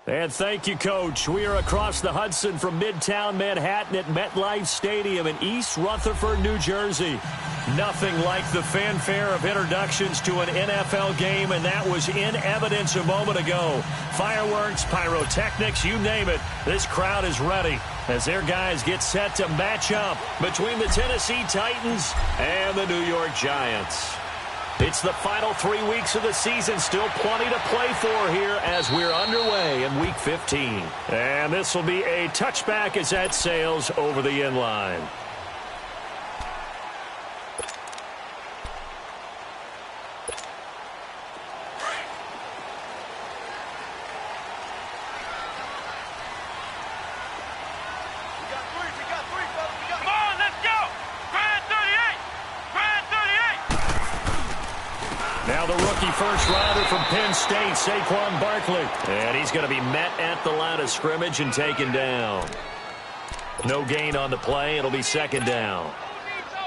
And thank you, Coach. We are across the Hudson from Midtown Manhattan at MetLife Stadium in East Rutherford, New Jersey. Nothing like the fanfare of introductions to an NFL game, and that was in evidence a moment ago. Fireworks, pyrotechnics, you name it. This crowd is ready as their guys get set to match up between the Tennessee Titans and the New York Giants. It's the final 3 weeks of the season. Still plenty to play for here as we're underway in Week 15. And this will be a touchback as that sails over the end line. Now the rookie first-rounder from Penn State, Saquon Barkley. And he's going to be met at the line of scrimmage and taken down. No gain on the play. It'll be second down.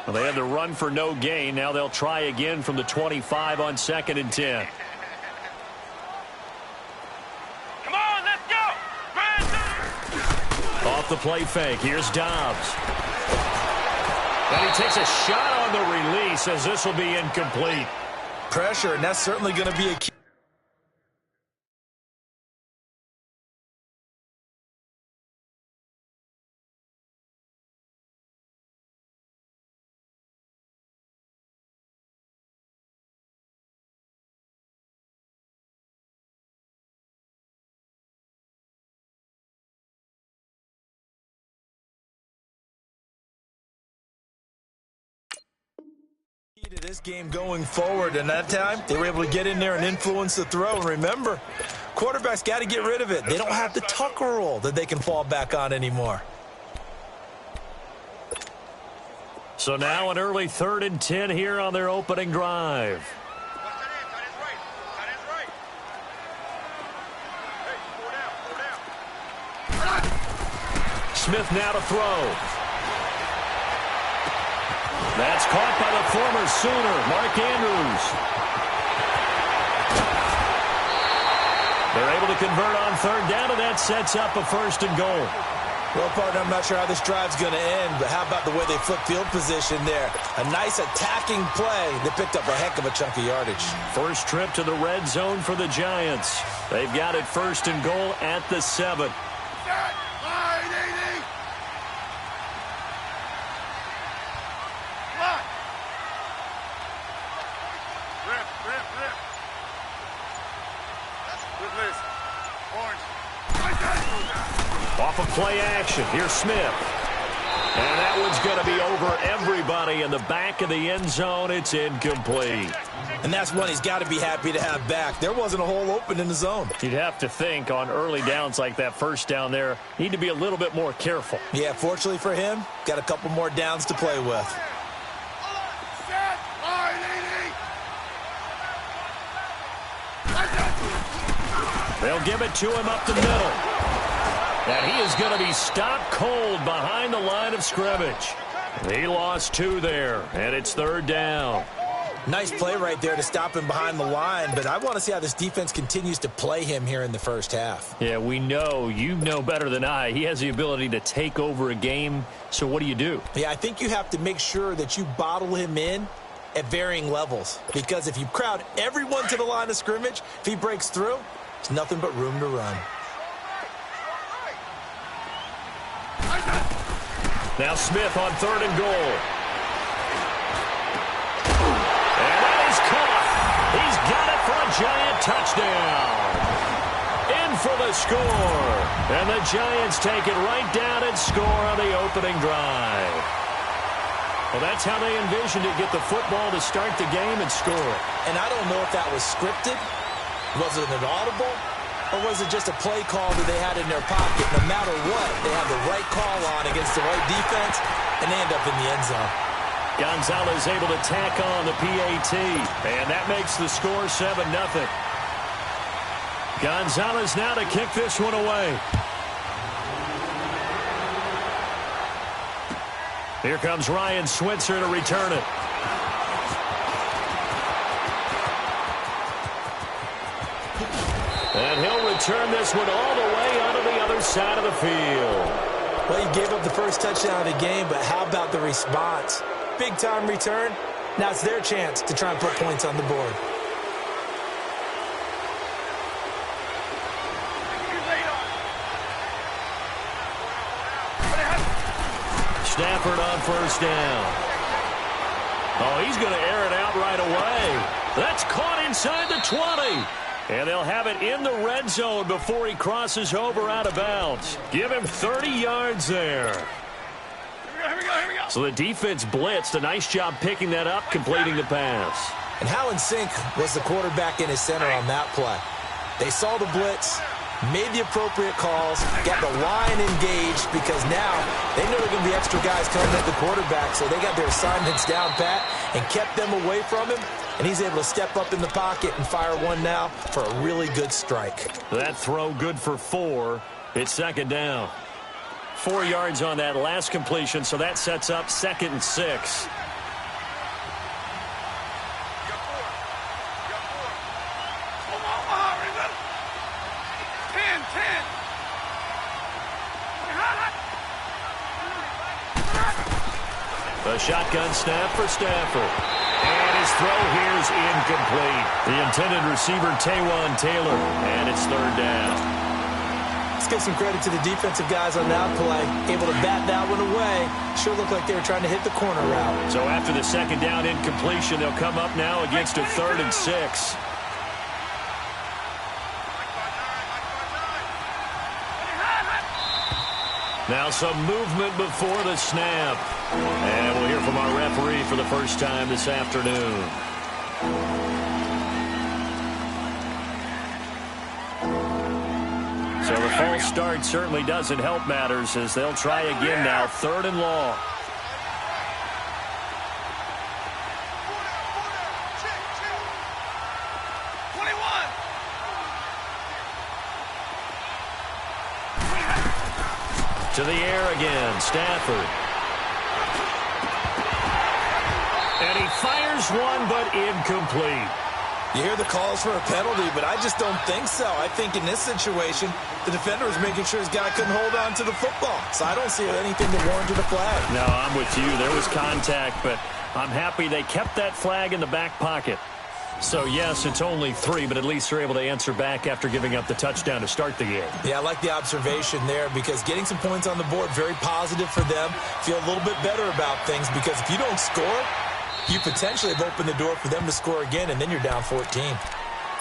Well, they had the run for no gain. Now they'll try again from the 25 on 2nd and 10. Come on, let's go! Off the play fake. Here's Dobbs. And he takes a shot on the release as this will be incomplete. Pressure, and that's certainly going to be a key. To this game going forward, and that time they were able to get in there and influence the throw. And remember, quarterbacks got to get rid of it. They don't have the tucker roll that they can fall back on anymore. So now an early 3rd and 10 here on their opening drive. Smith now to throw. That's caught by the former Sooner, Mark Andrews. They're able to convert on 3rd down, and that sets up a 1st and goal. Well, partner, I'm not sure how this drive's going to end, but how about the way they flip field position there? A nice attacking play. They picked up a heck of a chunk of yardage. First trip to the red zone for the Giants. They've got it 1st and goal at the 7. Off of play action, here's Smith. And that one's going to be over everybody in the back of the end zone. It's incomplete. And that's one he's got to be happy to have back. There wasn't a hole open in the zone. You'd have to think on early downs like that, first down there, need to be a little bit more careful. Yeah, fortunately for him, got a couple more downs to play with. They'll give it to him up the middle. And he is going to be stopped cold behind the line of scrimmage. He lost 2 there, and it's 3rd down. Nice play right there to stop him behind the line, but I want to see how this defense continues to play him here in the first half. Yeah, we know, you know better than I, he has the ability to take over a game, so what do? Yeah, I think you have to make sure that you bottle him in at varying levels, because if you crowd everyone to the line of scrimmage, if he breaks through, there's nothing but room to run. Now Smith on 3rd and goal. And that is caught. He's got it for a Giant touchdown. In for the score. And the Giants take it right down and score on the opening drive. Well, that's how they envisioned it, get the football to start the game and score. And I don't know if that was scripted. Was it an audible? Or was it just a play call that they had in their pocket? No matter what, they have the right call on against the right defense, and they end up in the end zone. Gonzalez able to tack on the PAT, and that makes the score 7-0. Gonzalez now to kick this one away. Here comes Ryan Switzer to return it. And he'll return this one all the way onto the other side of the field. Well, you gave up the first touchdown of the game, but how about the response? Big-time return. Now it's their chance to try and put points on the board. Stafford on first down. Oh, he's going to air it out right away. That's caught inside the 20. And they'll have it in the red zone before he crosses over out of bounds. Give him 30 yards there. Here we go. So the defense blitzed. A nice job picking that up, completing the pass. And how in sync was the quarterback in his center on that play? They saw the blitz, made the appropriate calls, got the line engaged, because now they know there are going to be extra guys coming at the quarterback, so they got their assignments down pat and kept them away from him, and he's able to step up in the pocket and fire one now for a really good strike. That throw good for 4. It's second down. 4 yards on that last completion, so that sets up 2nd and 6. A shotgun snap for Stafford. And his throw here is incomplete. The intended receiver, Taywan Taylor. And it's 3rd down. Let's give some credit to the defensive guys on that play. Able to bat that one away. Sure looked like they were trying to hit the corner route. So after the 2nd down incompletion, they'll come up now against a 3rd and 6. Now some movement before the snap. And we'll hear from our referee for the first time this afternoon. So the false start certainly doesn't help matters, as they'll try again now, 3rd and long. To the air again, Stafford. And he fires one, but incomplete. You hear the calls for a penalty, but I just don't think so. I think in this situation, the defender was making sure his guy couldn't hold on to the football. So I don't see anything that warranted a flag. No, I'm with you. There was contact, but I'm happy they kept that flag in the back pocket. So, yes, it's only 3, but at least they're able to answer back after giving up the touchdown to start the game. Yeah, I like the observation there, because getting some points on the board, very positive for them. Feel a little bit better about things, because if you don't score, you potentially have opened the door for them to score again, and then you're down 14.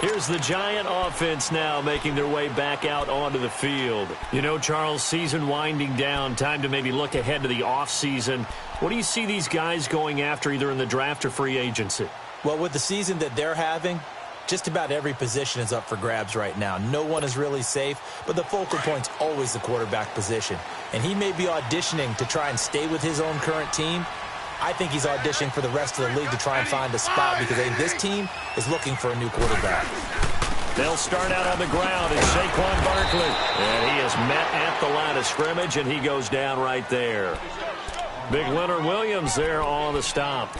Here's the Giant offense now making their way back out onto the field. You know, Charles, season winding down, time to maybe look ahead to the offseason. What do you see these guys going after either in the draft or free agency? Well, with the season that they're having, just about every position is up for grabs right now. No one is really safe, but the focal point's always the quarterback position. And he may be auditioning to try and stay with his own current team. I think he's auditioning for the rest of the league to try and find a spot, because I think this team is looking for a new quarterback. They'll start out on the ground as Saquon Barkley. And he is met at the line of scrimmage, and he goes down right there. Big Leonard Williams there on the stop.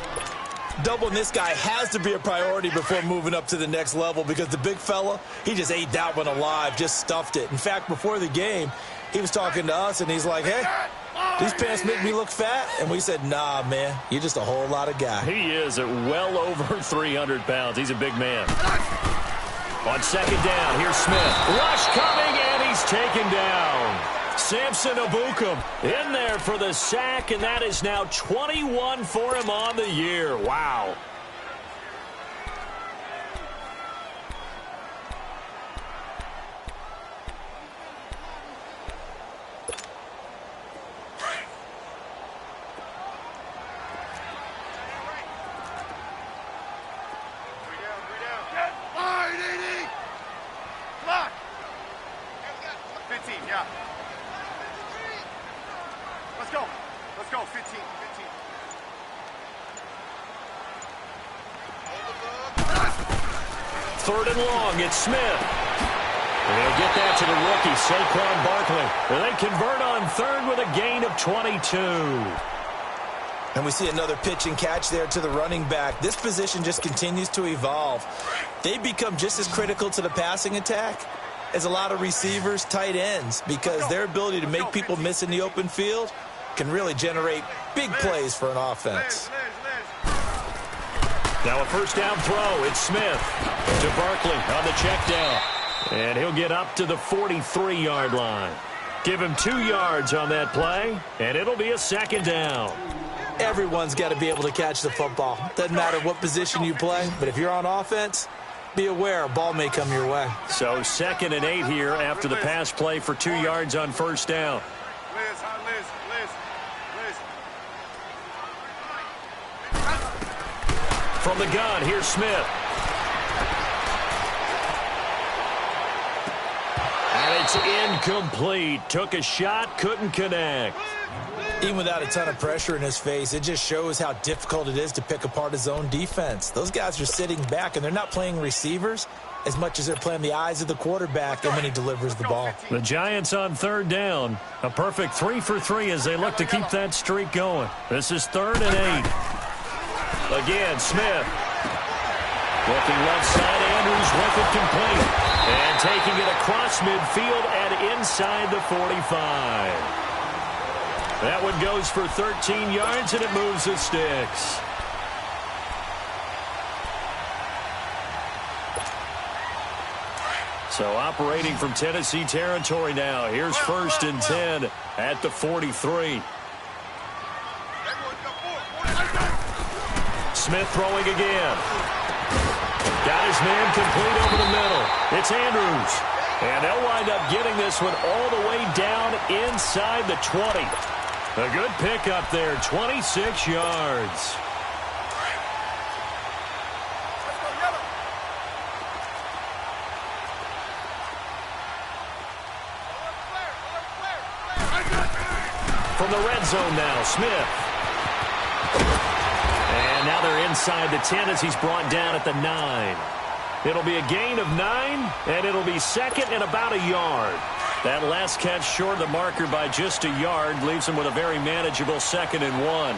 Doubling this guy has to be a priority before moving up to the next level, because the big fella, he just ate that one alive, just stuffed it. In fact, before the game, he was talking to us, and he's like, hey, these pants make me look fat. And we said, nah, man, you're just a whole lot of guy. He is at well over 300 pounds. He's a big man. On 2nd down, here's Smith. Rush coming, and he's taken down. Samson Abukum in there for the sack, and that is now 21 for him on the year. Wow. Let's go, 15. Third and long, it's Smith. And they'll get that to the rookie, Saquon Barkley. And they convert on 3rd with a gain of 22. And we see another pitch and catch there to the running back. This position just continues to evolve. They become just as critical to the passing attack is a lot of receivers, tight ends, because their ability to make people miss in the open field can really generate big plays for an offense. Now a first down throw. It's Smith to Barkley on the check down. And he'll get up to the 43-yard line. Give him 2 yards on that play, and it'll be a second down. Everyone's got to be able to catch the football. Doesn't matter what position you play, but if you're on offense, be aware a ball may come your way. So 2nd and 8 here after the pass play for 2 yards on first down. From the gun, here's Smith. And it's incomplete. Took a shot, couldn't connect. Even without a ton of pressure in his face, it just shows how difficult it is to pick apart his own defense. Those guys are sitting back, and they're not playing receivers as much as they're playing the eyes of the quarterback and when he delivers the ball. The Giants on 3rd down. A perfect 3 for 3 as they look to keep that streak going. This is 3rd and 8. Again, Smith. Looking left side, Andrews with it complete. And taking it across midfield and inside the 45. That one goes for 13 yards, and it moves the sticks. So operating from Tennessee territory now. Here's 1st and 10 at the 43. Smith throwing again. Got his man complete over the middle. It's Andrews. And they'll wind up getting this one all the way down inside the 20. A good pickup there, 26 yards. From the red zone now, Smith. And now they're inside the 10 as he's brought down at the 9. It'll be a gain of 9, and it'll be 2nd and about a yard. That last catch short of the marker by just a yard leaves him with a very manageable 2nd and 1.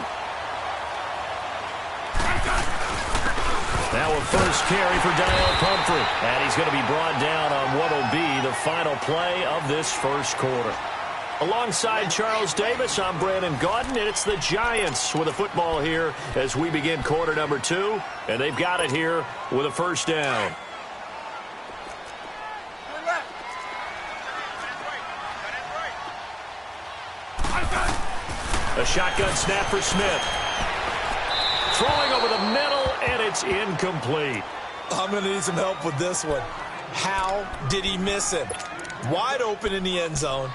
Now a first carry for Daniel Pumphrey. And he's going to be brought down on what will be the final play of this first quarter. Alongside Charles Davis, I'm Brandon Gaudin, and it's the Giants with a football here as we begin quarter number 2. And they've got it here with a first down. A shotgun snap for Smith. Throwing over the middle, and it's incomplete. I'm going to need some help with this one. How did he miss him? Wide open in the end zone.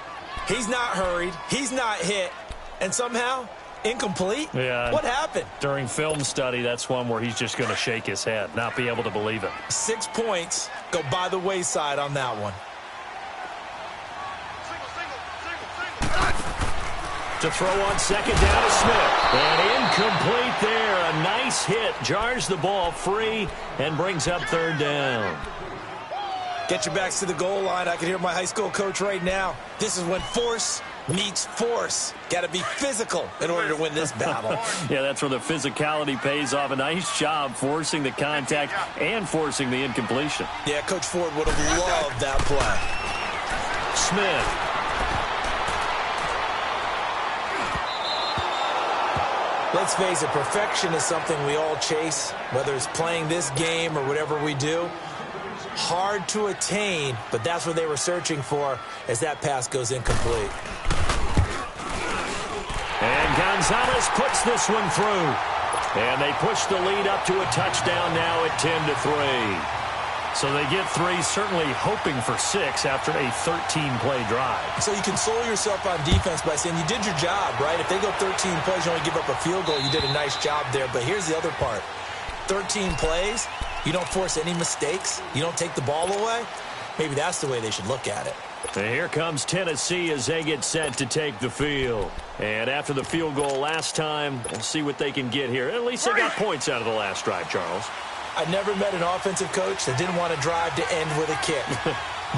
He's not hurried. He's not hit. And somehow, incomplete? Yeah. What happened? During film study, that's one where he's just going to shake his head, not be able to believe it. 6 points go by the wayside on that one. To throw on second down to Smith. And incomplete there. A nice hit. Jars the ball free and brings up 3rd down. Get your backs to the goal line. I can hear my high school coach right now. This is when force meets force. Got to be physical in order to win this battle. Yeah, that's where the physicality pays off. A nice job forcing the contact and forcing the incompletion. Yeah, Coach Ford would have loved that play. Smith. Let's face it, perfection is something we all chase, whether it's playing this game or whatever we do. Hard to attain, but that's what they were searching for as that pass goes incomplete. And Gonzalez puts this one through. And they push the lead up to a touchdown now at 10-3. So they get 3, certainly hoping for 6 after a 13-play drive. So you console yourself on defense by saying you did your job, right? If they go 13 plays, you only give up a field goal, you did a nice job there. But here's the other part. 13 plays, you don't force any mistakes, you don't take the ball away. Maybe that's the way they should look at it. And here comes Tennessee as they get set to take the field. And after the field goal last time, we'll see what they can get here. At least they got points out of the last drive, Charles. I never met an offensive coach that didn't want to drive to end with a kick.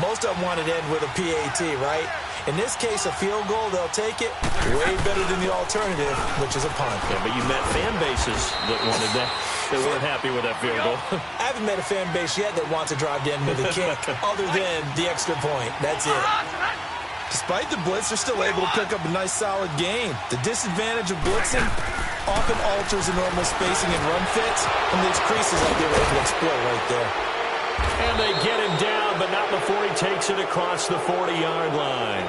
Most of them want it to end with a PAT, right? In this case, a field goal, they'll take it way better than the alternative, which is a punt. Yeah, but you met fan bases that wanted that. They weren't happy with that field goal. I haven't met a fan base yet that wants to drive to end with a kick, other than the extra point. That's it. Despite the blitz, they're still able to pick up a nice, solid gain. The disadvantage of blitzing often alters the normal spacing and run fits, and these creases like they were able to exploit right there. And they get him down, but not before he takes it across the 40-yard line.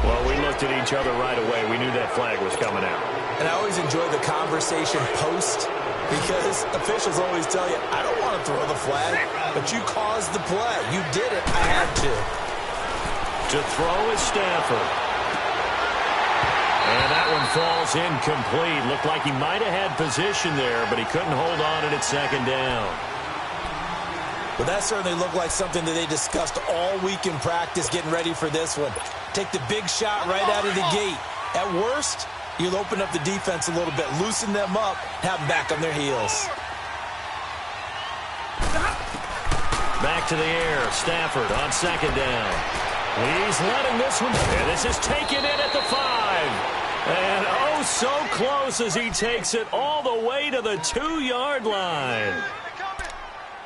Well, we looked at each other right away. We knew that flag was coming out. And I always enjoy the conversation post, because officials always tell you, I don't want to throw the flag, but you caused the play. You did it. I had to. To throw is Stafford. And that one falls incomplete. Looked like he might have had position there, but he couldn't hold on at second down. Well, that certainly looked like something that they discussed all week in practice getting ready for this one. Take the big shot right out of the gate. At worst, you'll open up the defense a little bit, loosen them up, have them back on their heels. Back to the air. Stafford on second down. He's letting this one. And this is taken in at the 5. And oh, so close as he takes it all the way to the 2-yard line.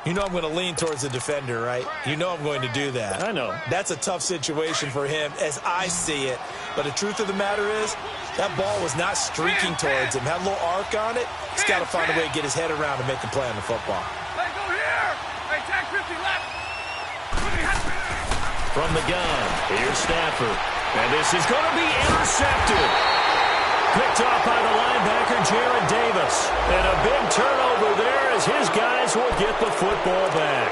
You know I'm going to lean towards the defender, right? You know I'm going to do that. I know. That's a tough situation for him as I see it. But the truth of the matter is, that ball was not streaking towards him. Had a little arc on it. He's got to find a way to get his head around and make a play on the football. Hey, go here. Hey, tag 50 left. From the gun, here's Stafford. And this is going to be intercepted. Picked off by the linebacker, Jared Davis. And a big turnover there as his guys will get the football back.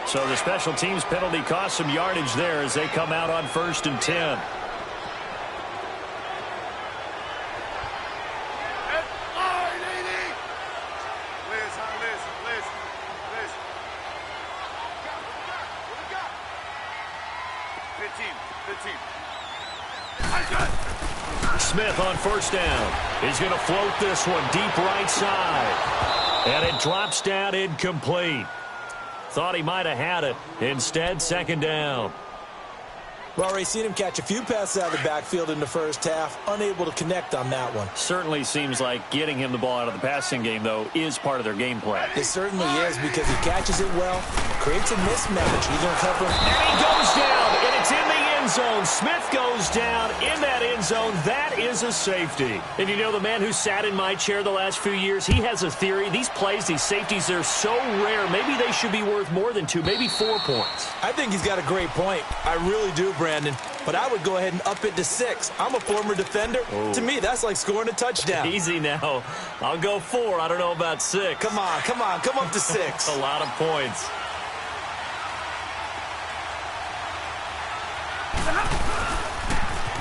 So the special teams penalty cost some yardage there as they come out on 1st and 10. Smith on 1st down. He's going to float this one deep right side. And it drops down incomplete. Thought he might have had it. Instead, 2nd down. Well, Ray, seen him catch a few passes out of the backfield in the first half. Unable to connect on that one. Certainly seems like getting him the ball out of the passing game, though, is part of their game plan. It certainly is because he catches it well, creates a mismatch. He's going to cover. And he goes down, and it's in the end zone. Smith goes down in that end zone. That is a safety. And you know, the man who sat in my chair the last few years, he has a theory. These plays, these safeties, they're so rare. Maybe they should be worth more than 2, maybe 4 points. I think he's got a great point. I really do, Brandon. But I would go ahead and up it to 6. I'm a former defender. Oh. To me, that's like scoring a touchdown. Easy now. I'll go 4. I don't know about 6. Come on. Come up to 6. A lot of points.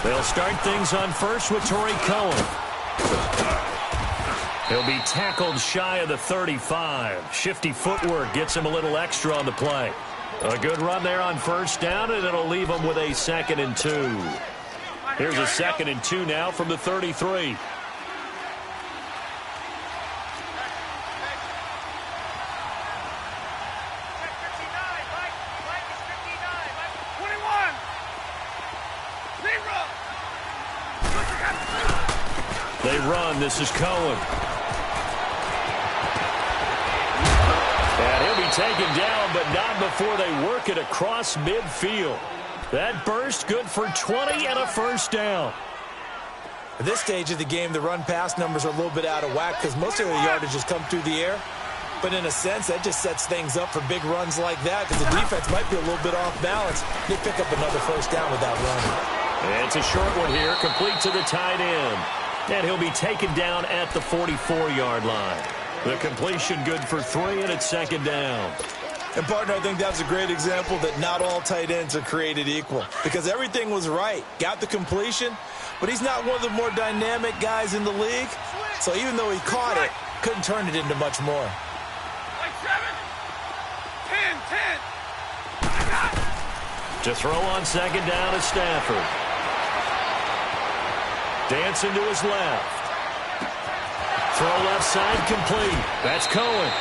They'll start things on first with Torrey Cohen. He'll be tackled shy of the 35. Shifty footwork gets him a little extra on the play. A good run there on 1st down, and it'll leave him with a 2nd and 2. Here's a 2nd and 2 now from the 33. They run. This is Cohen. And he'll be taken down, but not before they work it across midfield. That burst good for 20 and a 1st down. At this stage of the game, the run-pass numbers are a little bit out of whack because most of the yardage has come through the air. But in a sense, that just sets things up for big runs like that because the defense might be a little bit off balance. They pick up another 1st down with that run. And it's a short one here, complete to the tight end. And he'll be taken down at the 44-yard line. The completion good for 3, and it's 2nd down. And, partner, I think that's a great example that not all tight ends are created equal because everything was right. Got the completion, but he's not one of the more dynamic guys in the league. So even though he caught it, couldn't turn it into much more. Like 7, 10, 10. To throw on 2nd down is Stafford. Dancing to his left. Throw left side complete. That's Cohen.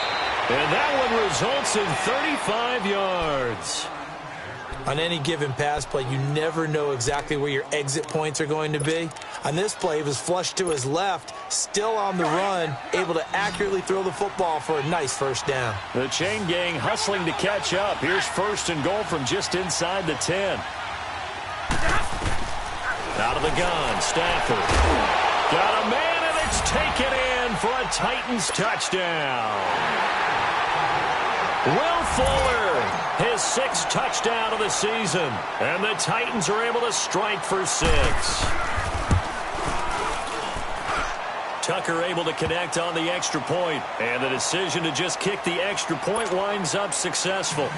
And that one results in 35 yards. On any given pass play, you never know exactly where your exit points are going to be. On this play, he was flushed to his left, still on the run, able to accurately throw the football for a nice first down. The chain gang hustling to catch up. Here's first and goal from just inside the 10. Out of the gun, Stafford. Got a man, and it's taken in for a Titans touchdown. Will Fuller, his 6th touchdown of the season. And the Titans are able to strike for 6. Tucker able to connect on the extra point. And the decision to just kick the extra point winds up successful.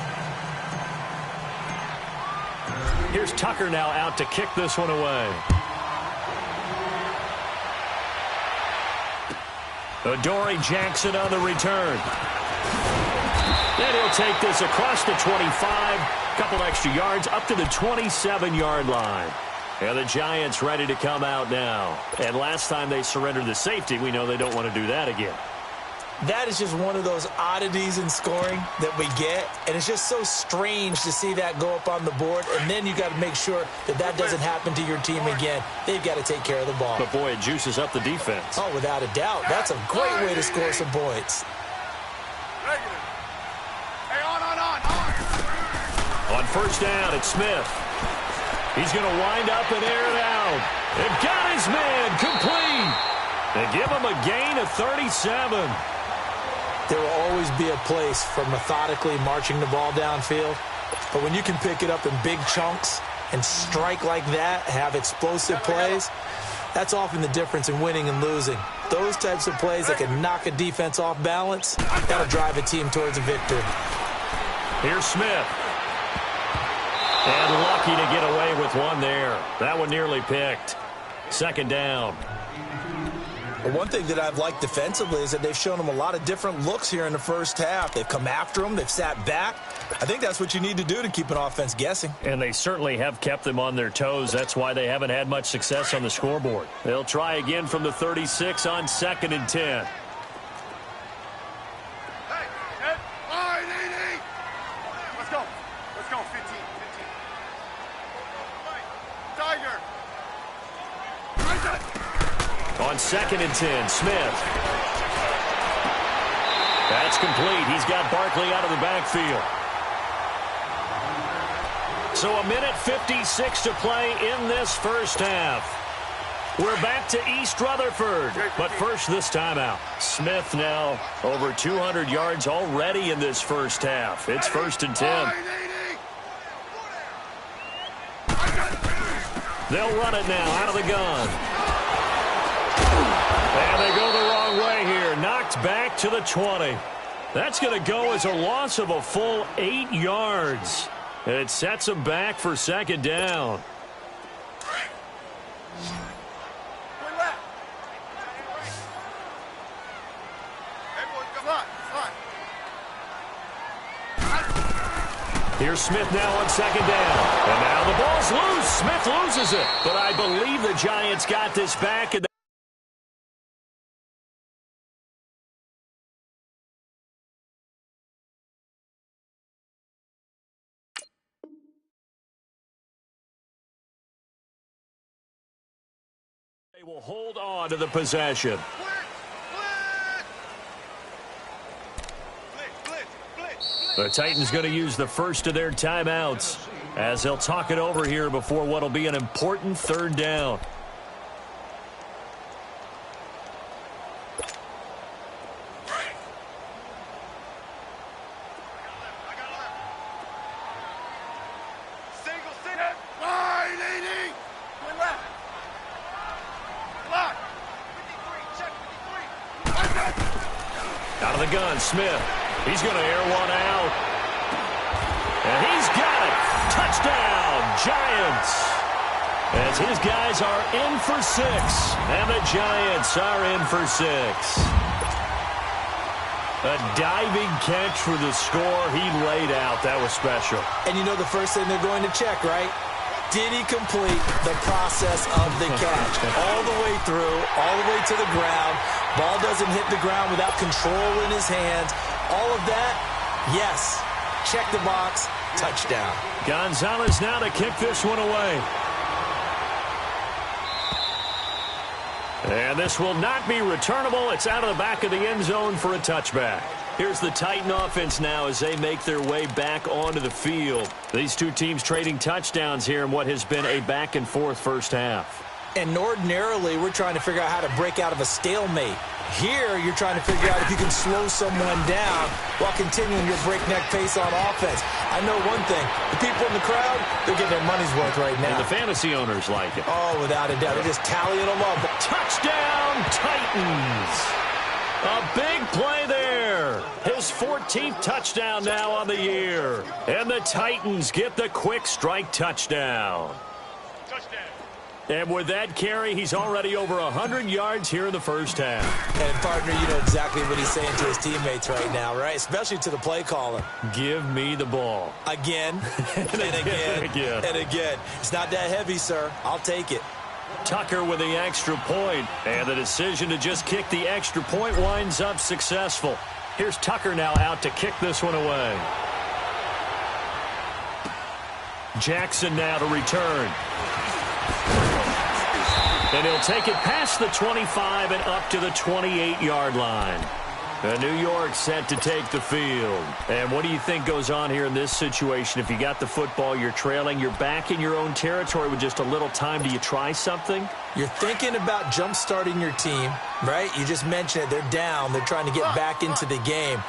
Here's Tucker now out to kick this one away. Adoree Jackson on the return. And he'll take this across the 25. Couple extra yards up to the 27-yard line. And the Giants ready to come out now. And last time they surrendered the safety, we know they don't want to do that again. That is just one of those oddities in scoring that we get. And it's just so strange to see that go up on the board. And then you got to make sure that that doesn't happen to your team again. They've got to take care of the ball. But, boy, it juices up the defense. Oh, without a doubt. That's a great way to score some points. On first down, it's Smith. He's going to wind up and air it out. And got his man complete. They give him a gain of 37. There will always be a place for methodically marching the ball downfield. But when you can pick it up in big chunks and strike like that, have explosive plays, that's often the difference in winning and losing. Those types of plays that can knock a defense off balance, that'll drive a team towards a victory. Here's Smith. And lucky to get away with one there. That one nearly picked. Second down. Well, one thing that I've liked defensively is that they've shown them a lot of different looks here in the first half. They've come after them. They've sat back. I think that's what you need to do to keep an offense guessing. And they certainly have kept them on their toes. That's why they haven't had much success on the scoreboard. They'll try again from the 36 on 2nd and 10. On 2nd and 10, Smith. That's complete. He's got Barkley out of the backfield. So a minute 56 to play in this first half. We're back to East Rutherford. But first, this timeout. Smith now over 200 yards already in this first half. It's 1st and 10. They'll run it now out of the gun. And they go the wrong way here. Knocked back to the 20. That's going to go as a loss of a full 8 yards. It sets them back for 2nd down. Here's Smith now on 2nd down. And now the ball's loose. Smith loses it. But I believe the Giants got this back. And they will hold on to the possession. The Titans going to use the first of their timeouts as they'll talk it over here before what will be an important 3rd down. Out of the gun, Smith. He's going to air one out. And he's got it. Touchdown, Giants. As his guys are in for 6. And the Giants are in for 6. A diving catch for the score he laid out. That was special. And you know the first thing they're going to check, right? Did he complete the process of the catch? All the way through, all the way to the ground. Ball doesn't hit the ground without control in his hands. All of that, yes. Check the box, touchdown. Gonzalez now to kick this one away. And this will not be returnable. It's out of the back of the end zone for a touchback. Here's the Titan offense now as they make their way back onto the field. These two teams trading touchdowns here in what has been a back-and-forth first half. And ordinarily, we're trying to figure out how to break out of a stalemate. Here, you're trying to figure out if you can slow someone down while continuing your breakneck pace on offense. I know one thing. The people in the crowd, they're getting their money's worth right now. And the fantasy owners like it. Oh, without a doubt. They're just tallying them up. Touchdown, Titans! A big play there. His 14th touchdown now on the year. And the Titans get the quick strike touchdown. And with that carry, he's already over 100 yards here in the first half. And, partner, you know exactly what he's saying to his teammates right now, right? Especially to the play caller. Give me the ball. Again, and again, and again. It's not that heavy, sir. I'll take it. Tucker with the extra point. And the decision to just kick the extra point winds up successful. Here's Tucker now out to kick this one away. Jackson now to return. And he'll take it past the 25 and up to the 28-yard line. And New York set to take the field. And what do you think goes on here in this situation? If you got the football, you're trailing, you're back in your own territory with just a little time. Do you try something? You're thinking about jump-starting your team, right? You just mentioned it. They're down. They're trying to get back into the game.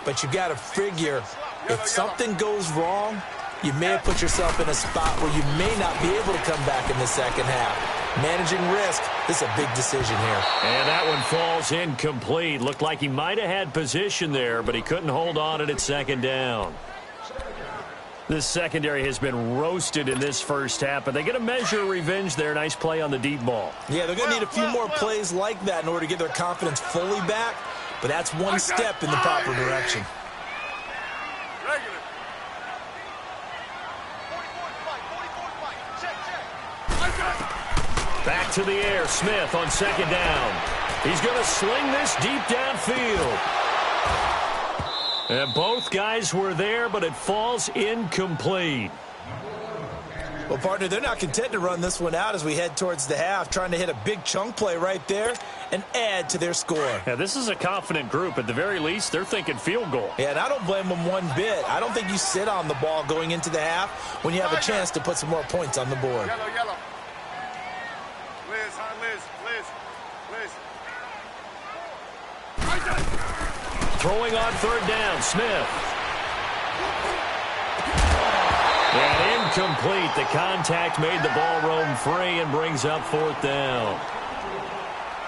But you got to figure if something goes wrong, you may have put yourself in a spot where you may not be able to come back in the second half. Managing risk, this is a big decision here. And that one falls incomplete. Looked like he might have had position there, but he couldn't hold on at second down. This secondary has been roasted in this first half, but they get a measure of revenge there. Nice play on the deep ball. Yeah, they're going to need a few more plays like that in order to get their confidence fully back, but that's one step in the proper direction. Back to the air, Smith on second down. He's going to sling this deep downfield. And both guys were there, but it falls incomplete. Well, partner, they're not content to run this one out as we head towards the half, trying to hit a big chunk play right there and add to their score. Yeah, this is a confident group. At the very least, they're thinking field goal. Yeah, and I don't blame them one bit. I don't think you sit on the ball going into the half when you have a chance to put some more points on the board. Yellow. Liz. Throwing on third down, Smith. And incomplete. The contact made the ball roam free and brings up fourth down.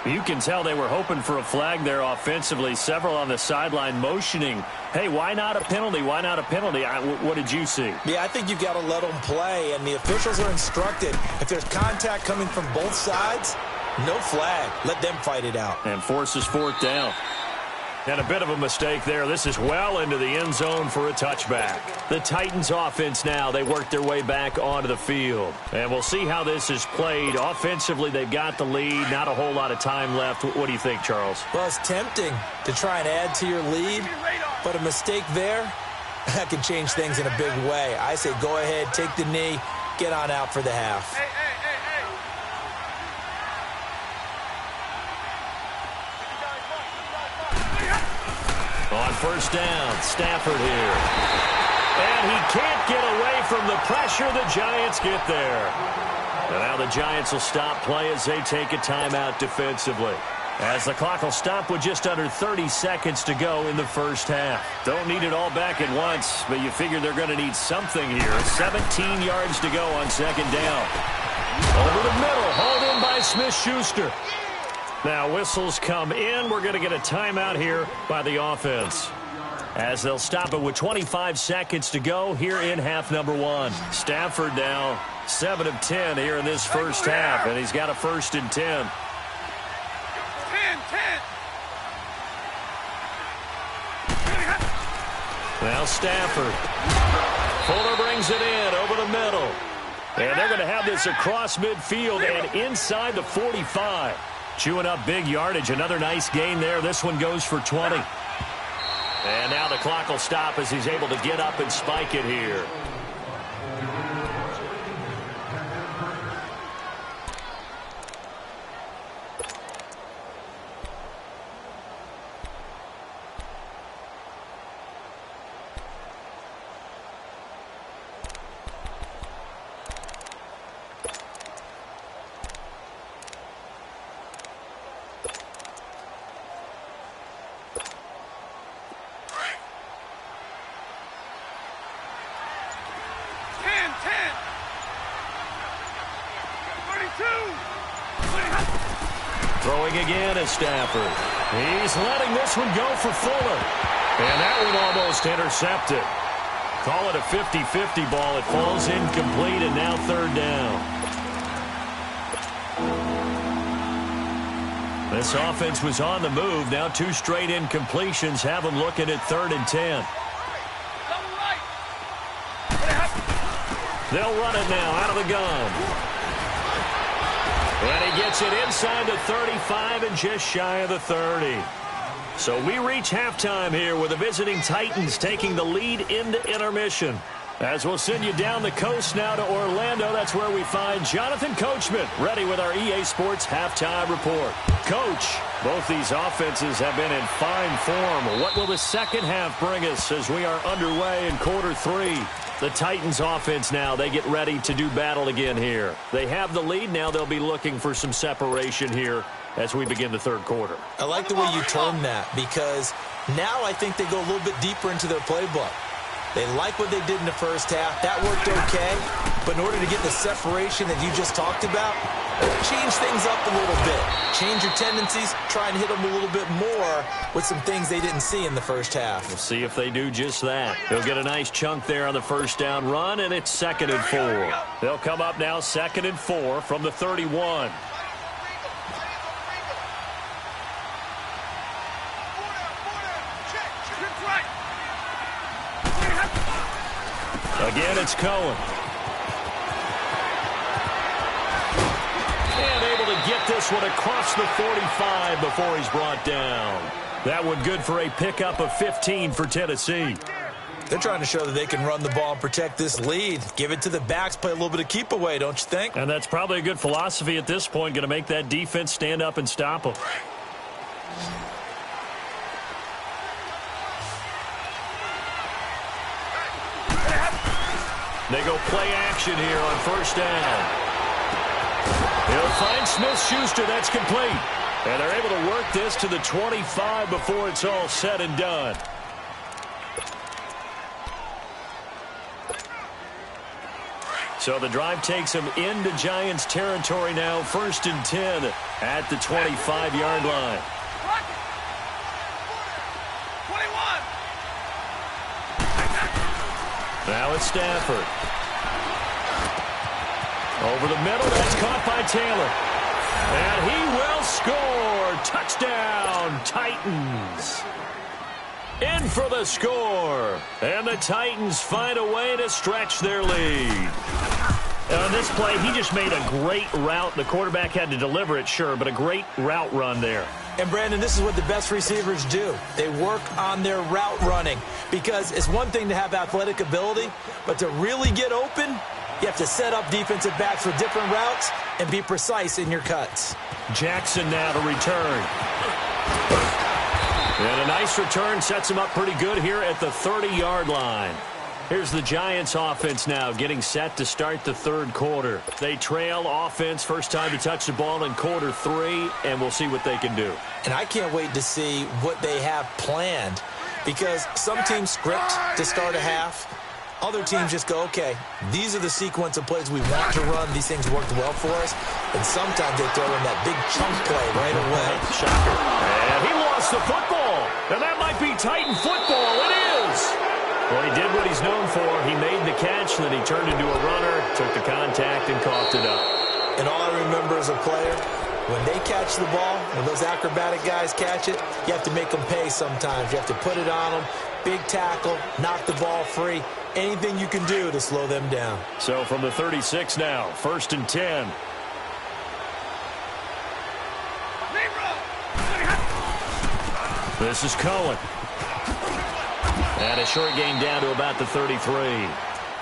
You can tell they were hoping for a flag there offensively. Several on the sideline motioning, hey, why not a penalty? Why not a penalty? What did you see? Yeah, I think you've got to let them play, and the officials are instructed. If there's contact coming from both sides, no flag. Let them fight it out. And forces fourth down. And a bit of a mistake there. This is well into the end zone for a touchback. The Titans offense now, they work their way back onto the field. And we'll see how this is played. Offensively, they've got the lead. Not a whole lot of time left. What do you think, Charles? Well, it's tempting to try and add to your lead, but a mistake there, that can change things in a big way. I say go ahead, take the knee, get on out for the half. Hey. On first down, Stafford here. And he can't get away from the pressure. The Giants get there. And now the Giants will stop play as they take a timeout defensively. As the clock will stop with just under 30 seconds to go in the first half. Don't need it all back at once, but you figure they're going to need something here. 17 yards to go on second down. Over the middle, hauled in by Smith-Schuster. Now whistles come in. We're going to get a timeout here by the offense. As they'll stop it with 25 seconds to go here in half number one. Stafford now 7 of 10 here in this first half, and he's got a 1st and 10. 10. Now Stafford. Fuller brings it in over the middle. And they're going to have this across midfield and inside the 45. Chewing up big yardage. Another nice gain there. This one goes for 20. And now the clock will stop as he's able to get up and spike it here. Throwing again is Stafford. He's letting this one go for Fuller. And that one almost intercepted. Call it a 50-50 ball. It falls incomplete, and now third down. This offense was on the move. Now two straight incompletions have them looking at 3rd and 10. They'll run it now out of the gun. And he gets it inside the 35 and just shy of the 30. So we reach halftime here with the visiting Titans taking the lead into intermission. As we'll send you down the coast now to Orlando, that's where we find Jonathan Coachman ready with our EA Sports halftime report. Coach, both these offenses have been in fine form. What will the second half bring us as we are underway in quarter 3? The Titans offense now, they get ready to do battle again here. They have the lead. Now they'll be looking for some separation here as we begin the third quarter. I like the way you term that because now I think they go a little bit deeper into their playbook. They like what they did in the first half. That worked okay. But in order to get the separation that you just talked about, change things up a little bit. Change your tendencies. Try and hit them a little bit more with some things they didn't see in the first half. We'll see if they do just that. They'll get a nice chunk there on the first down run, and it's 2nd and 4. They'll come up now 2nd and 4 from the 31. Again, it's Cohen. And able to get this one across the 45 before he's brought down. That one good for a pickup of 15 for Tennessee. They're trying to show that they can run the ball and protect this lead. Give it to the backs, play a little bit of keep away, don't you think? And that's probably a good philosophy at this point, going to make that defense stand up and stop them. They go play action here on first down. He'll find Smith-Schuster. That's complete. And they're able to work this to the 25 before it's all said and done. So the drive takes them into Giants territory now. 1st and 10 at the 25-yard line. 21. Now it's Stafford. Over the middle, that's caught by Taylor. And he will score. Touchdown, Titans. In for the score. And the Titans find a way to stretch their lead. On this play, he just made a great route. The quarterback had to deliver it, sure, but a great route run there. And, Brandon, this is what the best receivers do. They work on their route running because it's one thing to have athletic ability, but to really get open, you have to set up defensive backs for different routes and be precise in your cuts. Jackson now to return. And a nice return sets him up pretty good here at the 30-yard line. Here's the Giants offense now getting set to start the third quarter. They trail offense, first time to touch the ball in quarter 3, and we'll see what they can do. And I can't wait to see what they have planned because some teams script to start a half. Other teams just go, okay, these are the sequence of plays we want to run. These things worked well for us. And sometimes they throw in that big chunk play right away. Shocker. And he lost the football. And that might be Titan football. It is. Well, he did what he's known for. He made the catch, then he turned into a runner, took the contact, and coughed it up. And all I remember as a player, When they catch the ball, when those acrobatic guys catch it, you have to make them pay sometimes. You have to put it on them, big tackle, knock the ball free. Anything you can do to slow them down. So from the 36 now, 1st and 10. This is Cohen. And a short gain down to about the 33.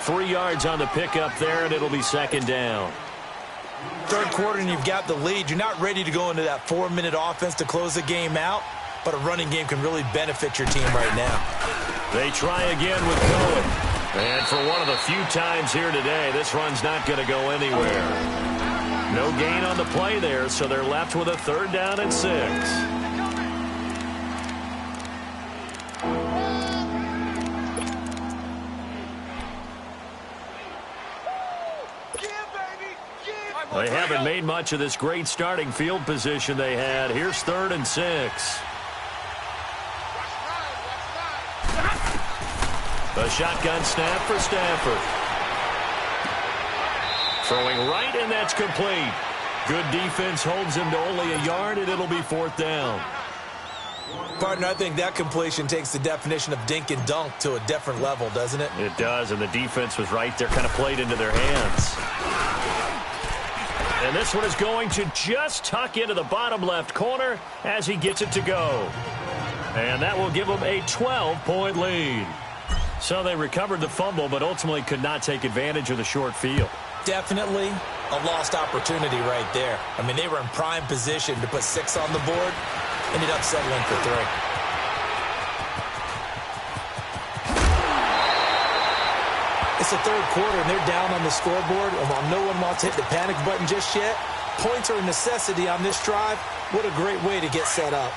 3 yards on the pickup there, and it'll be 2nd down. Third quarter, and you've got the lead. You're not ready to go into that 4-minute offense to close the game out, but a running game can really benefit your team right now. They try again with Cohen. And for one of the few times here today, this run's not going to go anywhere. No gain on the play there, so they're left with a 3rd down and 6. They haven't made much of this great starting field position they had. Here's 3rd and 6. A shotgun snap for Stafford. Throwing right, and that's complete. Good defense holds him to only a yard, and it'll be 4th down. Partner, I think that completion takes the definition of dink and dunk to a different level, doesn't it? It does, and the defense was right there, kind of played into their hands. And this one is going to just tuck into the bottom left corner as he gets it to go. And that will give them a 12-point lead. So they recovered the fumble, but ultimately could not take advantage of the short field. Definitely a lost opportunity right there. I mean, they were in prime position to put 6 on the board. Ended up settling for 3. It's the 3rd quarter, and they're down on the scoreboard. And while no one wants to hit the panic button just yet, points are a necessity on this drive. What a great way to get set up.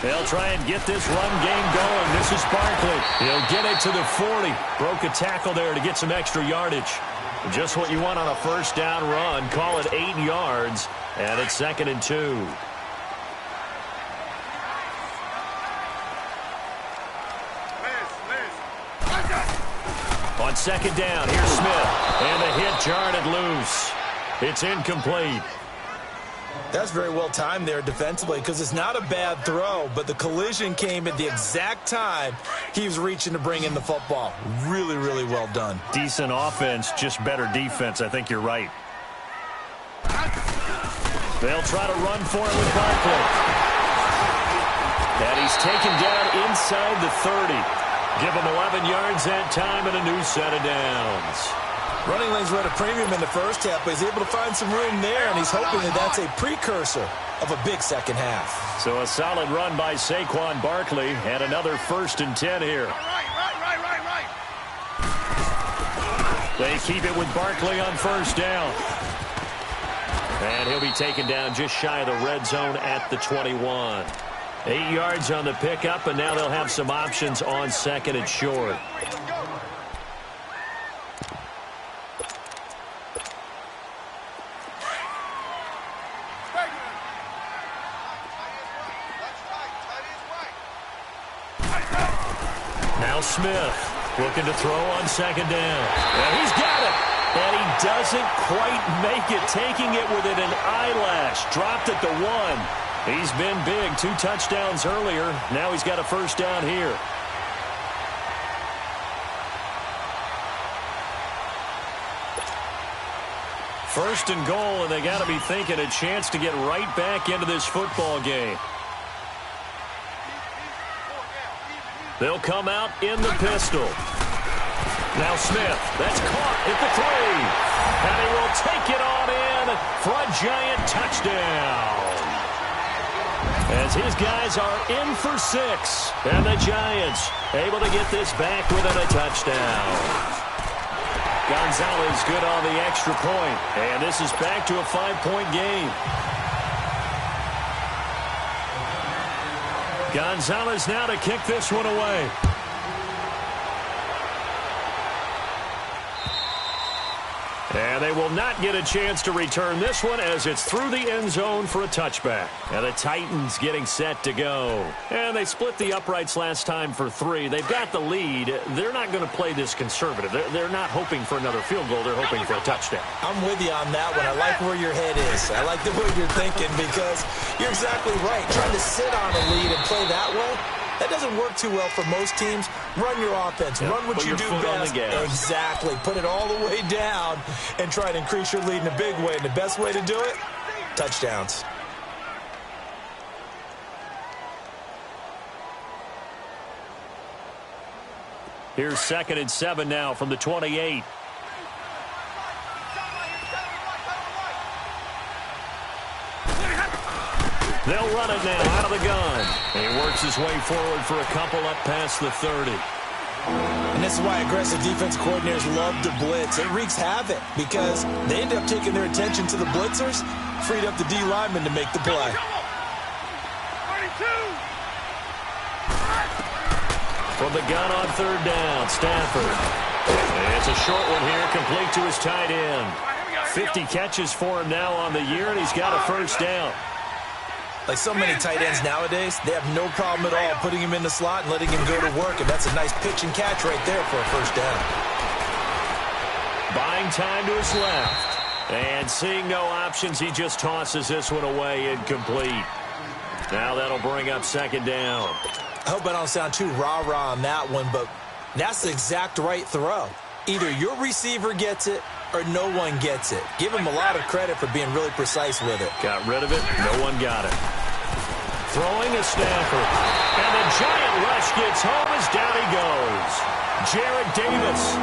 They'll try and get this run game going. This is Barkley. He'll get it to the 40. Broke a tackle there to get some extra yardage. Just what you want on a 1st down run. Call it 8 yards, and it's 2nd and 2. On 2nd down, here's Smith. And the hit jarred loose. It's incomplete. That's very well timed there defensively because it's not a bad throw, but the collision came at the exact time he was reaching to bring in the football. Really, really well done. Decent offense, just better defense. I think you're right. They'll try to run for it with Barkley. And he's taken down inside the 30. Give him 11 yards that time and a new set of downs. Running lanes were at a premium in the first half, but he's able to find some room there, and he's hoping that that's a precursor of a big second half. So a solid run by Saquon Barkley, and another 1st and 10 here. Right. They keep it with Barkley on 1st down. And he'll be taken down just shy of the red zone at the 21. 8 yards on the pickup, and now they'll have some options on 2nd and short. Now Smith looking to throw on 2nd down. And he's got it. And he doesn't quite make it, taking it within an eyelash. Dropped at the 1. He's been big. 2 touchdowns earlier. Now he's got a 1st down here. First and goal, and they got to be thinking a chance to get right back into this football game. They'll come out in the pistol. Now Smith, that's caught at the 3. And he will take it on in for a giant touchdown. As his guys are in for 6. And the Giants able to get this back within a touchdown. Gonzalez good on the extra point. And this is back to a 5-point game. Gonzalez now to kick this one away. And they will not get a chance to return this one as it's through the end zone for a touchback. And the Titans getting set to go. And they split the uprights last time for 3. They've got the lead. They're not going to play this conservative. They're not hoping for another field goal. They're hoping for a touchdown. I'm with you on that one. I like where your head is. I like the way you're thinking because you're exactly right. Trying to sit on a lead and play that way, that doesn't work too well for most teams. Run your offense. Run what you do best. Exactly. Put it all the way down and try to increase your lead in a big way. And the best way to do it, touchdowns. Here's 2nd and 7 now from the 28. They'll run it now out of the gun. And he works his way forward for a couple up past the 30. And this is why aggressive defense coordinators love to blitz. It wreaks havoc because they end up taking their attention to the blitzers, freed up the D lineman to make the play. From the gun on 3rd down, Stafford. And it's a short one here, complete to his tight end. 50 catches for him now on the year, and he's got a 1st down. Like so many tight ends nowadays, they have no problem at all putting him in the slot and letting him go to work, and that's a nice pitch and catch right there for a 1st down. Buying time to his left. And seeing no options, he just tosses this one away incomplete. Now that'll bring up 2nd down. I hope I don't sound too rah-rah on that one, but that's the exact right throw. Either your receiver gets it or no one gets it. Give him a lot of credit for being really precise with it. Got rid of it. No one got it. Throwing a Stafford. And the giant rush gets home as down he goes. Jarrett Davis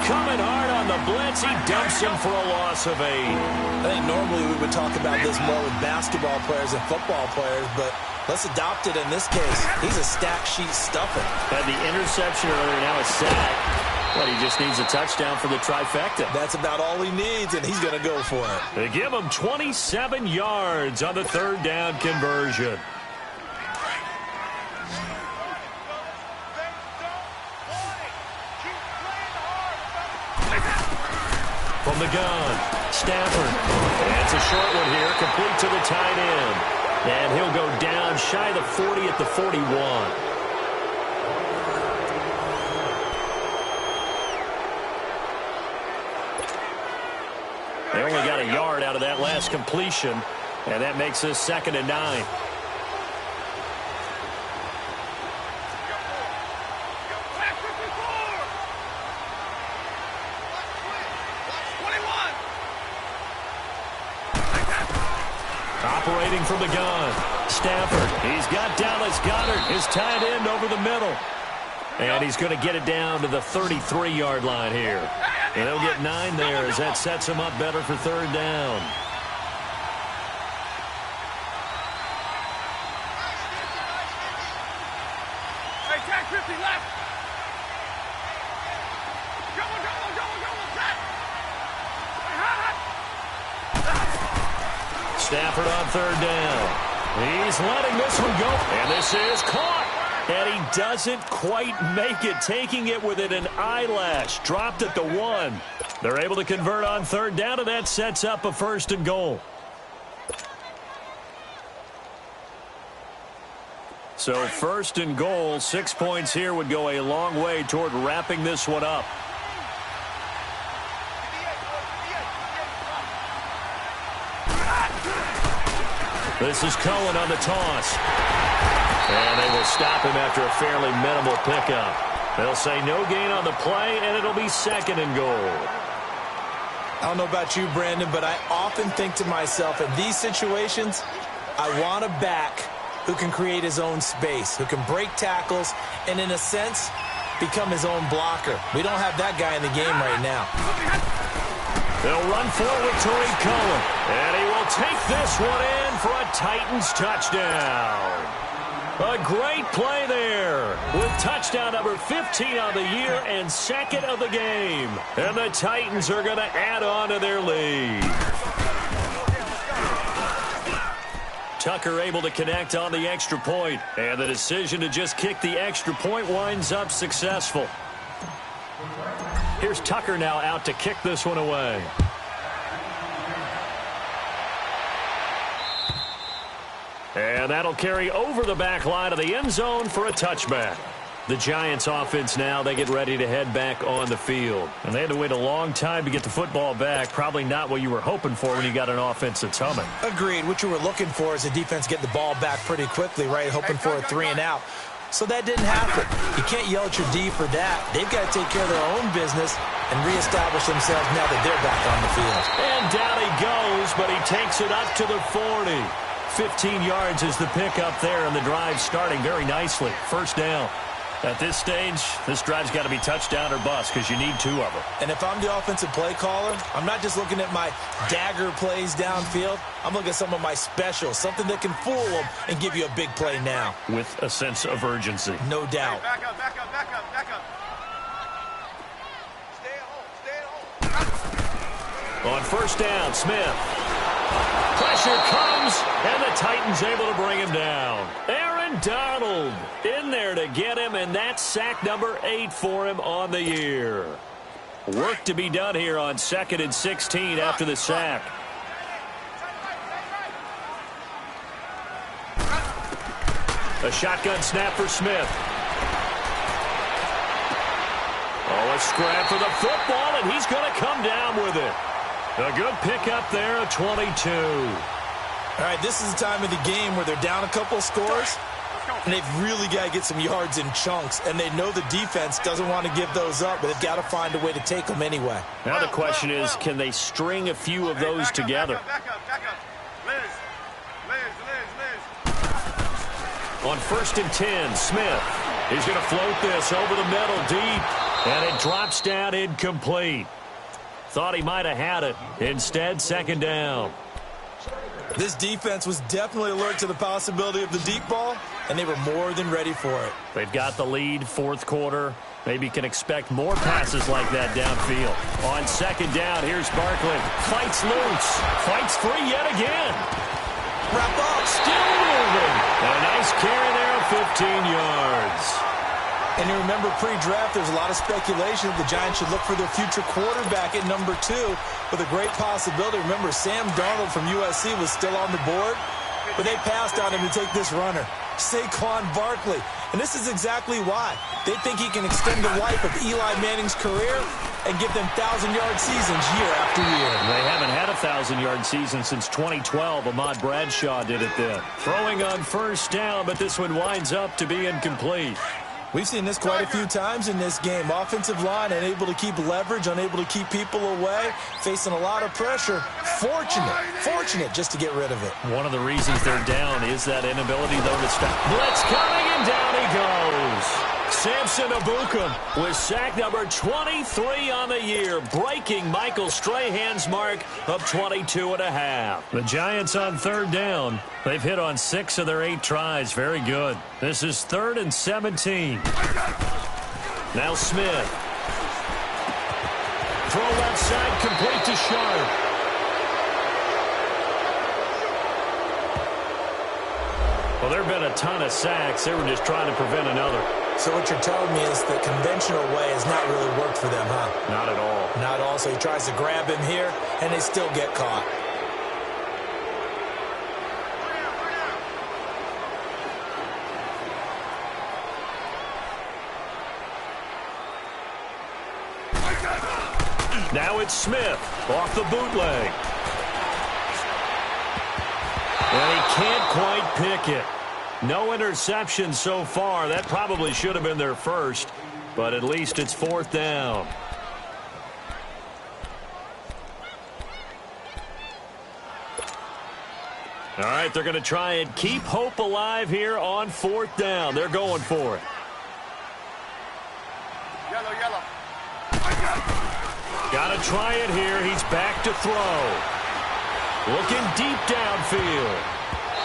coming hard on the blitz. He dumps him for a loss of 8. I think normally we would talk about this more with basketball players and football players, but let's adopt it in this case. He's a stack sheet stuffer. Had the interception earlier, now a sack. But he just needs a touchdown for the trifecta. That's about all he needs, and he's going to go for it. They give him 27 yards on the 3rd down conversion. From the gun, Stafford. And it's a short one here, complete to the tight end. And he'll go down shy the 40 at the 41. They only got a yard out of that last completion, and that makes this 2nd and 9. Operating from the gun, Stafford. He's got Dallas Goedert, his tight end, over the middle. And he's going to get it down to the 33-yard line here. And he'll get 9 there as that sets him up better for 3rd down. Hey, tag 50 left. Go, set. Stafford on 3rd down. He's letting this one go. And this is caught. And he doesn't quite make it, taking it within an eyelash. Dropped at the 1. They're able to convert on 3rd down, and that sets up a 1st and goal. So 1st and goal, 6 points here would go a long way toward wrapping this one up. This is Cohen on the toss. And they will stop him after a fairly minimal pickup. They'll say no gain on the play, and it'll be 2nd and goal. I don't know about you, Brandon, but I often think to myself, in these situations, I want a back who can create his own space, who can break tackles, and in a sense, become his own blocker. We don't have that guy in the game right now. They'll run forward to Cohen, and he will take this one in for a Titans touchdown. A great play there with touchdown number 15 on the year and 2nd of the game. And the Titans are going to add on to their lead. Tucker able to connect on the extra point, and the decision to just kick the extra point winds up successful. Here's Tucker now out to kick this one away. And that'll carry over the back line of the end zone for a touchback. The Giants offense now, they get ready to head back on the field. And they had to wait a long time to get the football back. Probably not what you were hoping for when you got an offense that's humming. Agreed. What you were looking for is the defense get the ball back pretty quickly, right? Hoping for a 3-and-out. So that didn't happen. You can't yell at your D for that. They've got to take care of their own business and reestablish themselves now that they're back on the field. And down he goes, but he takes it up to the 40. 15 yards is the pickup there, and the drive starting very nicely. First down. At this stage, this drive's got to be touchdown or bust because you need 2 of them. And if I'm the offensive play caller, I'm not just looking at my dagger plays downfield. I'm looking at some of my specials, something that can fool them and give you a big play now. With a sense of urgency. No doubt. Hey, back up, back up, back up, back up. Stay at home, stay at home. On first down, Smith. Pressure comes, and the Titans able to bring him down. Aaron Donald in there to get him, and that's sack number 8 for him on the year. Work to be done here on 2nd and 16 after the sack. A shotgun snap for Smith. Oh, a scrap for the football, and he's going to come down with it. A good pickup there at 22. All right, this is the time of the game where they're down a couple of scores, and they've really got to get some yards in chunks, and they know the defense doesn't want to give those up, but they've got to find a way to take them anyway. Now the question is, can they string a few of those together? Back up, back up. Liz. On 1st and 10, Smith. He's going to float this over the middle deep, and it drops down incomplete. Thought he might have had it. Instead, 2nd down. This defense was definitely alert to the possibility of the deep ball, and they were more than ready for it. They've got the lead, 4th quarter. Maybe can expect more passes like that downfield. On 2nd down, here's Barkley. Fights loose. Fights free yet again. Wrap up. Still moving. And a nice carry there of 15 yards. And you remember pre-draft, there's a lot of speculation that the Giants should look for their future quarterback at number 2 with a great possibility. Remember, Sam Darnold from USC was still on the board, but they passed on him to take this runner, Saquon Barkley. And this is exactly why. They think he can extend the life of Eli Manning's career and give them 1,000-yard seasons year after year. They haven't had a 1,000-yard season since 2012. Ahmad Bradshaw did it then. Throwing on first down, but this one winds up to be incomplete. We've seen this quite a few times in this game. Offensive line unable to keep leverage, unable to keep people away, facing a lot of pressure. Fortunate just to get rid of it. One of the reasons they're down is that inability, though, to stop. Blitz coming, and down he goes. Samson Ebukam with sack number 23 on the year, breaking Michael Strahan's mark of 22.5. The Giants on 3rd down. They've hit on 6 of their 8 tries. Very good. This is 3rd and 17. Now Smith. Throw left side, complete to Sharp. Well, there have been a ton of sacks. They were just trying to prevent another. So what you're telling me is the conventional way has not really worked for them, huh? Not at all. Not at all. So he tries to grab him here, and they still get caught. Now it's Smith off the bootleg. And he can't quite pick it. No interception so far. That probably should have been their first, but at least it's 4th down. All right, they're going to try and keep hope alive here on 4th down. They're going for it. Yellow. Got to try it here. He's back to throw. Looking deep downfield.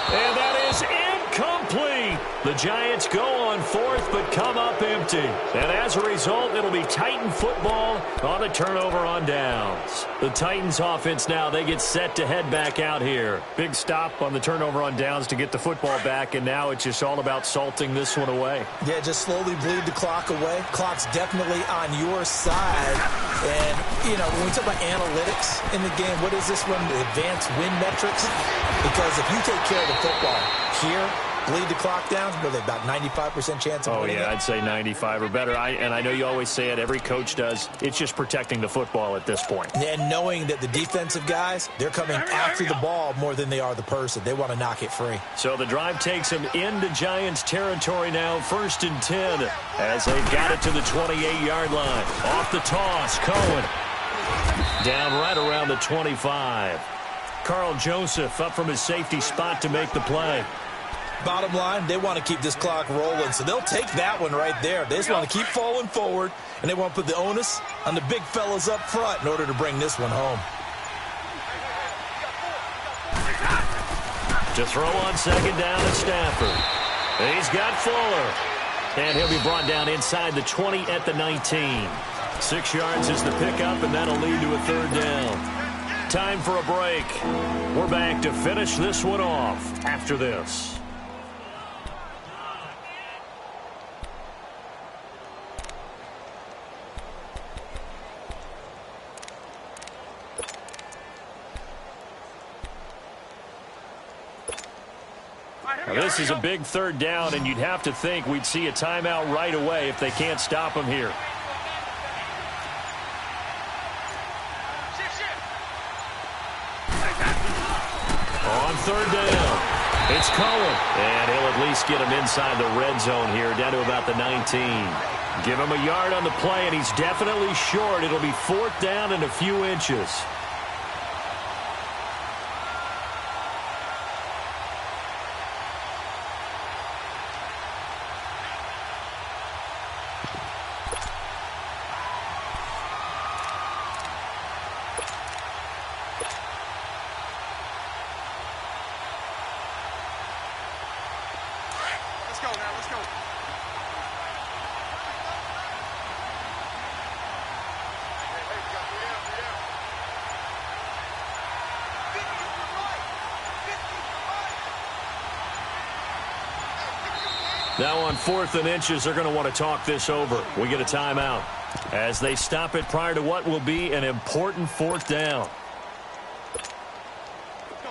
And that is incomplete. Incomplete. The Giants go on fourth but come up empty. And as a result, it'll be Titan football on a turnover on downs. The Titans offense now, they get set to head back out here. Big stop on the turnover on downs to get the football back, and now it's just all about salting this one away. Yeah, just slowly bleed the clock away. Clock's definitely on your side. And, you know, when we talk about analytics in the game, what is this one? The advanced win metrics? Because if you take care of the football here, bleed the clock down, what are they, about 95% chance of winning it? I'd say 95 or better. And I know you always say it, every coach does. It's just protecting the football at this point. And knowing that the defensive guys, they're coming after the ball more than they are the person. They want to knock it free. So the drive takes them into Giants territory now, 1st and 10, as they got it to the 28-yard line. Off the toss, Cohen. Down right around the 25. Carl Joseph up from his safety spot to make the play. Bottom line, they want to keep this clock rolling, so they'll take that one right there. They just want to keep falling forward, and they want to put the onus on the big fellas up front in order to bring this one home. To throw on 2nd down to Stafford. He's got Fuller. And he'll be brought down inside the 20 at the 19. 6 yards is the pickup, and that'll lead to a 3rd down. Time for a break. We're back to finish this one off after this. Now, this is a big 3rd down, and you'd have to think we'd see a timeout right away if they can't stop him here. On 3rd down, it's Cohen. And he'll at least get him inside the red zone here, down to about the 19. Give him a yard on the play, and he's definitely short. It'll be 4th down and a few inches. Let's go. Now on 4th and inches, they're going to want to talk this over. We get a timeout as they stop it prior to what will be an important 4th down.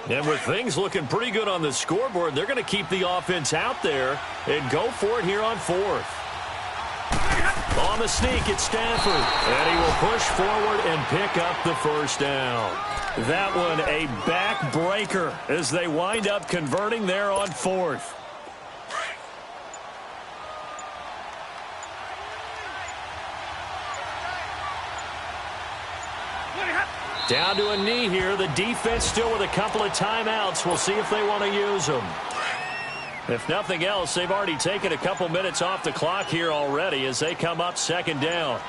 And with things looking pretty good on the scoreboard, they're going to keep the offense out there and go for it here on 4th. On the sneak, it's Stafford. And he will push forward and pick up the 1st down. That one a backbreaker as they wind up converting there on 4th. Down to a knee here. The defense still with a couple of timeouts. We'll see if they want to use them. If nothing else, they've already taken a couple minutes off the clock here already as they come up 2nd down.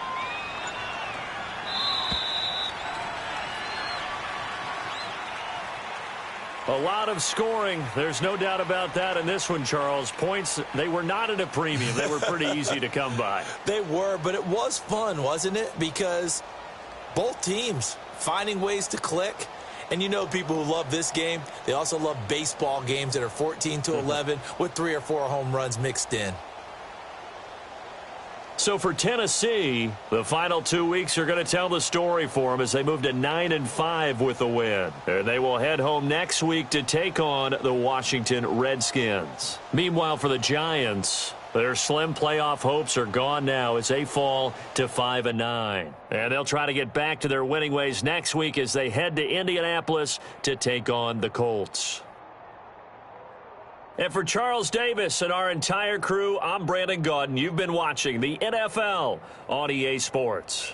A lot of scoring. There's no doubt about that in this one, Charles. Points, they were not at a premium. They were pretty easy to come by. They were, but it was fun, wasn't it? Because both teams finding ways to click. And you know people who love this game, they also love baseball games that are 14-11 with 3 or 4 home runs mixed in. So for Tennessee, the final 2 weeks are going to tell the story for them as they move to 9-5 with a win. And they will head home next week to take on the Washington Redskins. Meanwhile, for the Giants, their slim playoff hopes are gone now as they fall to 5-9. And they'll try to get back to their winning ways next week as they head to Indianapolis to take on the Colts. And for Charles Davis and our entire crew, I'm Brandon Gaudin. You've been watching the NFL on EA Sports.